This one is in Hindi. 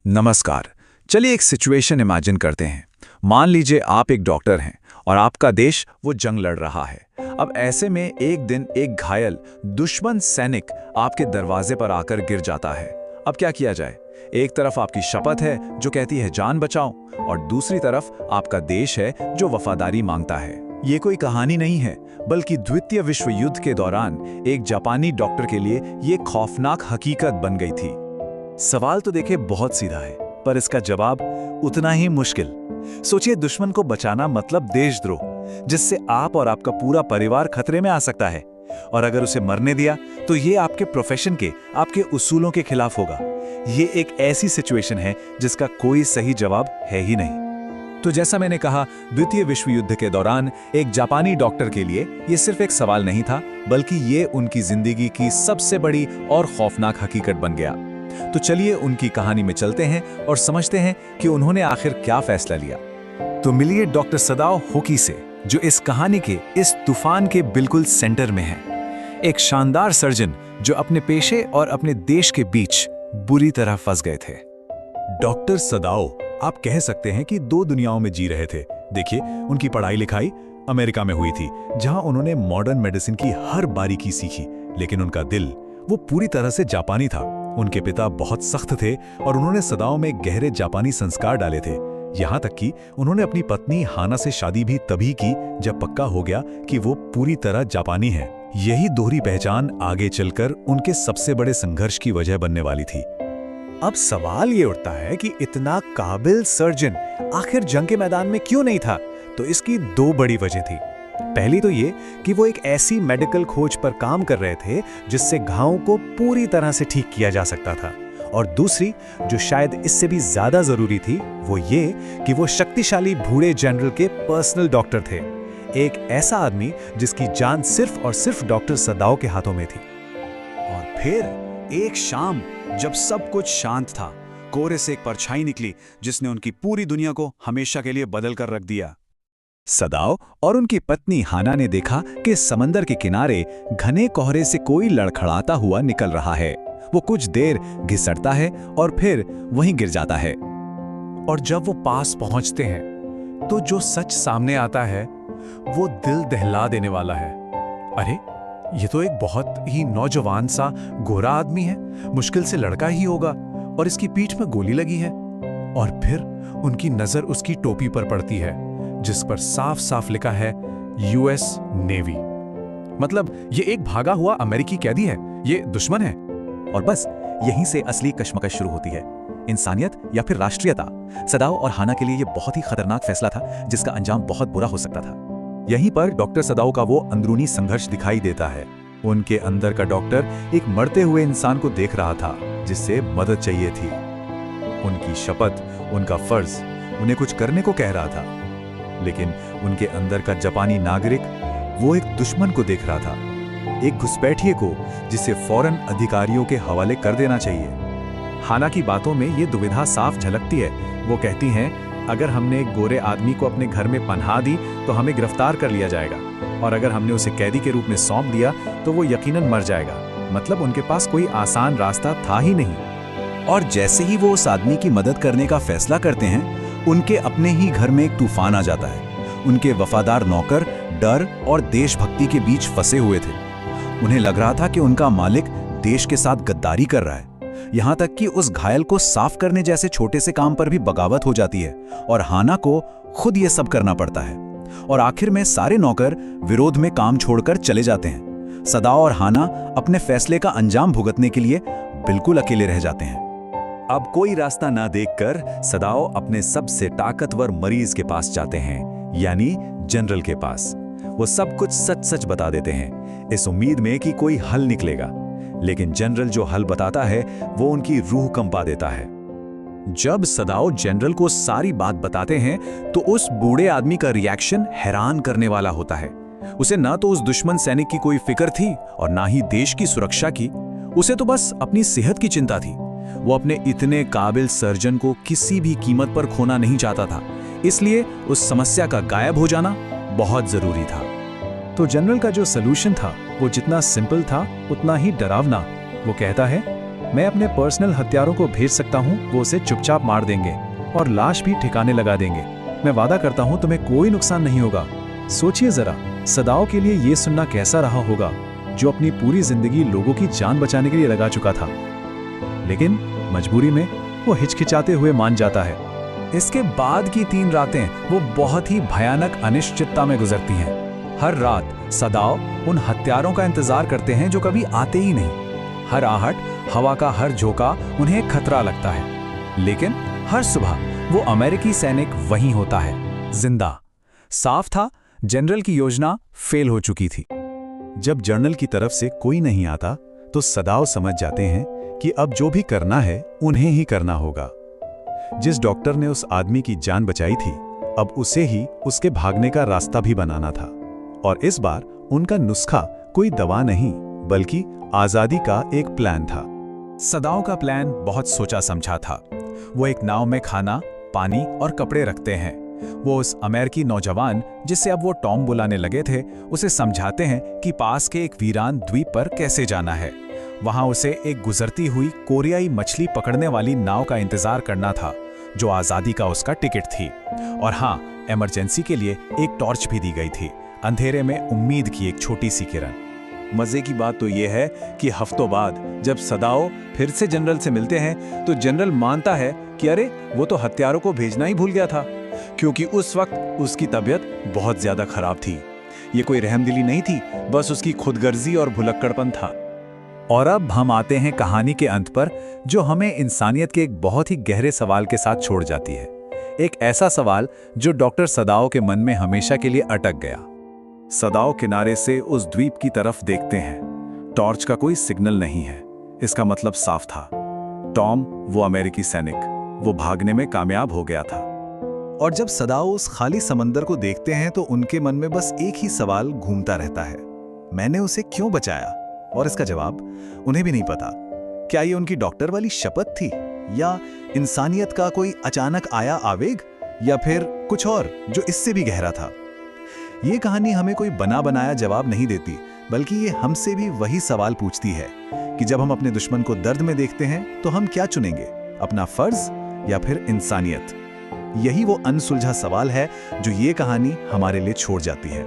नमस्कार। चलिए एक सिचुएशन इमेजिन करते हैं। मान लीजिए आप एक डॉक्टर हैं और आपका देश वो जंग लड़ रहा है। अब ऐसे में एक दिन एक घायल दुश्मन सैनिक आपके दरवाजे पर आकर गिर जाता है। अब क्या किया जाए? एक तरफ आपकी शपथ है जो कहती है जान बचाओ, और दूसरी तरफ आपका देश है जो वफादारी मांगता है। ये कोई कहानी नहीं है, बल्कि द्वितीय विश्व युद्ध के दौरान एक जापानी डॉक्टर के लिए ये खौफनाक हकीकत बन गई थी। सवाल तो देखिए बहुत सीधा है, पर इसका जवाब उतना ही मुश्किल। सोचिए, दुश्मन को बचाना मतलब देशद्रोह, जिससे आप और आपका पूरा परिवार खतरे में आ सकता है। और अगर उसे मरने दिया तो ये आपके प्रोफेशन के, आपके उसूलों के खिलाफ होगा। ये एक ऐसी सिचुएशन है जिसका कोई सही जवाब है ही नहीं। तो जैसा मैंने कहा, द्वितीय विश्व युद्ध के दौरान एक जापानी डॉक्टर के लिए ये सिर्फ एक सवाल नहीं था, बल्कि ये उनकी जिंदगी की सबसे बड़ी और खौफनाक हकीकत बन गया। तो चलिए उनकी कहानी में चलते हैं और समझते हैं कि उन्होंने आखिर क्या फैसला लिया। तो मिलिए डॉक्टर सदाओ होकी से, जो इस कहानी के इस तूफान के बिल्कुल सेंटर में है। एक शानदार सर्जन जो अपने पेशे और अपने देश के बीच बुरी तरह फंस गए थे। डॉक्टर सदाओ, आप कह सकते हैं कि दो दुनियाओं में जी रहे थे। देखिए, उनकी पढ़ाई लिखाई अमेरिका में हुई थी, जहां उन्होंने मॉडर्न मेडिसिन की हर बारीकी सीखी, लेकिन उनका दिल वो पूरी तरह से जापानी था। उनके पिता बहुत सख्त थे और उन्होंने सदाओ में गहरे जापानी संस्कार डाले थे। यहाँ तक कि उन्होंने अपनी पत्नी हाना से शादी भी तभी की जब पक्का हो गया कि वो पूरी तरह जापानी है। यही दोहरी पहचान आगे चलकर उनके सबसे बड़े संघर्ष की वजह बनने वाली थी। अब सवाल ये उठता है कि इतना काबिल सर्जन आखिर जंग के मैदान में क्यों नहीं था? तो इसकी दो बड़ी वजह थी। पहली तो ये कि वो एक ऐसी मेडिकल खोज पर काम कर रहे थे जिससे घावों को पूरी तरह से ठीक किया जा सकता था, और दूसरी, जो शायद इससे भी ज्यादा जरूरी थी, वो ये कि वो शक्तिशाली बूढ़े जनरल के पर्सनल डॉक्टर थे। एक ऐसा आदमी जिसकी जान सिर्फ और सिर्फ डॉक्टर सदाओ के हाथों में थी। और फिर एक शाम, जब सब कुछ शांत था, कोहरे से एक परछाई निकली जिसने उनकी पूरी दुनिया को हमेशा के लिए बदल कर रख दिया। सदाओ और उनकी पत्नी हाना ने देखा कि समंदर के किनारे घने कोहरे से कोई लड़खड़ाता हुआ निकल रहा है। वो कुछ देर घिसटता है और फिर वहीं गिर जाता है। और जब वो पास पहुंचते हैं तो जो सच सामने आता है वो दिल दहला देने वाला है। अरे, ये तो एक बहुत ही नौजवान सा गोरा आदमी है, मुश्किल से लड़का ही होगा, और इसकी पीठ में गोली लगी है। और फिर उनकी नजर उसकी टोपी पर पड़ती है, जिस पर साफ साफ लिखा है यूएस नेवी। मतलब ये एक भागा हुआ अमेरिकी कैदी है, ये दुश्मन है। और बस यहीं से असली कश्मकश शुरू होती है। इंसानियत या फिर राष्ट्रीयता। सदाओ और हाना के लिए ये बहुत ही खतरनाक फैसला था, जिसका अंजाम बहुत बुरा हो सकता था। यहीं पर डॉक्टर सदाओ का वो अंदरूनी संघर्ष दिखाई देता है। उनके अंदर का डॉक्टर एक मरते हुए इंसान को देख रहा था जिससे मदद चाहिए थी। उनकी शपथ, उनका फर्ज उन्हें कुछ करने को कह रहा था, लेकिन उनके अंदर का जापानी नागरिक वो एक दुश्मन को देख रहा था, एक घुसपैठिए को जिसे फौरन अधिकारियों के हवाले कर देना चाहिए। हाना की बातों में ये दुविधा साफ झलकती है। वो कहती हैं, अगर हमने एक गोरे आदमी को अपने घर में पनाह दी तो हमें गिरफ्तार कर लिया जाएगा, और अगर हमने उसे कैदी के रूप में सौंप दिया तो वो यकीनन मर जाएगा। मतलब उनके पास कोई आसान रास्ता था ही नहीं। और जैसे ही वो उस आदमी की मदद करने का फैसला करते हैं, उनके अपने ही घर में एक तूफान आ जाता है। उनके वफादार नौकर डर और देशभक्ति के बीच फंसे हुए थे। उन्हें लग रहा था कि उनका मालिक देश के साथ गद्दारी कर रहा है। यहाँ तक कि उस घायल को साफ करने जैसे छोटे से काम पर भी बगावत हो जाती है, और हाना को खुद ये सब करना पड़ता है। और आखिर में सारे नौकर विरोध में काम छोड़कर चले जाते हैं। सदाओ और हाना अपने फैसले का अंजाम भुगतने के लिए बिल्कुल अकेले रह जाते हैं। अब कोई रास्ता ना देखकर सदाओ अपने सबसे ताकतवर मरीज के पास जाते हैं, यानी जनरल के पास। वो सब कुछ सच सच बता देते हैं, इस उम्मीद में कि कोई हल निकलेगा। लेकिन जनरल जो हल बताता है वो उनकी रूह कंपा देता है। जब सदाओ जनरल को सारी बात बताते हैं तो उस बूढ़े आदमी का रिएक्शन हैरान करने वाला होता है। उसे ना तो उस दुश्मन सैनिक की कोई फिक्र थी और ना ही देश की सुरक्षा की। उसे तो बस अपनी सेहत की चिंता थी। वो अपने इतने काबिल सर्जन को किसी भी कीमत पर खोना नहीं चाहता था, इसलिए उस समस्या का गायब हो जाना बहुत जरूरी था। तो जनरल का जो सलूशन था वो जितना सिंपल था उतना ही डरावना। वो कहता है, मैं अपने पर्सनल हथियारों को भेज सकता हूँ, वो उसे चुपचाप मार देंगे और लाश भी ठिकाने लगा देंगे। मैं वादा करता हूँ तुम्हें कोई नुकसान नहीं होगा। सोचिए जरा, सदाओ के लिए ये सुनना कैसा रहा होगा, जो अपनी पूरी जिंदगी लोगों की जान बचाने के लिए लगा चुका था। लेकिन मजबूरी में वो हिचकिचाते हुए मान जाता है। इसके बाद की 3 रातें वो बहुत ही भयानक अनिश्चितता में गुजरती हैं। हर रात सदाओ उन हत्यारों का इंतजार करते हैं जो कभी आते ही नहीं। हर आहट, हवा का हर झोंका उन्हें खतरा लगता है। लेकिन हर सुबह वो अमेरिकी सैनिक वहीं होता है, जिंदा। साफ था, जनरल की योजना फेल हो चुकी थी। जब जनरल की तरफ से कोई नहीं आता तो सदाओ समझ जाते हैं कि अब जो भी करना है उन्हें ही करना होगा। जिस डॉक्टर ने उस आदमी की जान बचाई थी, अब उसे ही उसके भागने का रास्ता भी बनाना था। और इस बार उनका नुस्खा कोई दवा नहीं, बल्कि आजादी का एक प्लान था। सदाओ का प्लान बहुत सोचा समझा था। वो एक नाव में खाना, पानी और कपड़े रखते हैं। वो उस अमेरिकी नौजवान, जिसे अब वो टॉम बुलाने लगे थे, उसे समझाते हैं कि पास के एक वीरान द्वीप पर कैसे जाना है। वहां उसे एक गुजरती हुई कोरियाई मछली पकड़ने वाली नाव का इंतजार करना था, जो आजादी का उसका टिकट थी। और हाँ, इमरजेंसी के लिए एक टॉर्च भी दी गई थी, अंधेरे में उम्मीद की एक छोटी सी किरण। मजे की बात तो यह है कि हफ्तों बाद जब सदाओ फिर से जनरल से मिलते हैं तो जनरल मानता है कि अरे वो तो हत्यारों को भेजना ही भूल गया था, क्योंकि उस वक्त उसकी तबीयत बहुत ज्यादा खराब थी। ये कोई रहमदिली नहीं थी, बस उसकी खुदगर्जी और भुलक्कड़पन था। और अब हम आते हैं कहानी के अंत पर, जो हमें इंसानियत के एक बहुत ही गहरे सवाल के साथ छोड़ जाती है। एक ऐसा सवाल जो डॉक्टर सदाओ के मन में हमेशा के लिए अटक गया। सदाओ किनारे से उस द्वीप की तरफ देखते हैं। टॉर्च का कोई सिग्नल नहीं है। इसका मतलब साफ था, टॉम, वो अमेरिकी सैनिक, वो भागने में कामयाब हो गया था। और जब सदाओ उस खाली समंदर को देखते हैं तो उनके मन में बस एक ही सवाल घूमता रहता है, मैंने उसे क्यों बचाया? और इसका जवाब उन्हें भी नहीं पता। क्या ये उनकी डॉक्टर वाली शपथ थी, या इंसानियत का कोई अचानक आया आवेग, या फिर कुछ और जो इससे भी गहरा था? ये कहानी हमें कोई बना बनाया जवाब नहीं देती, बल्कि ये हमसे भी वही सवाल पूछती है कि जब हम अपने दुश्मन को दर्द में देखते हैं तो हम क्या चुनेंगे, अपना फर्ज या फिर इंसानियत? यही वो अनसुलझा सवाल है जो ये कहानी हमारे लिए छोड़ जाती है।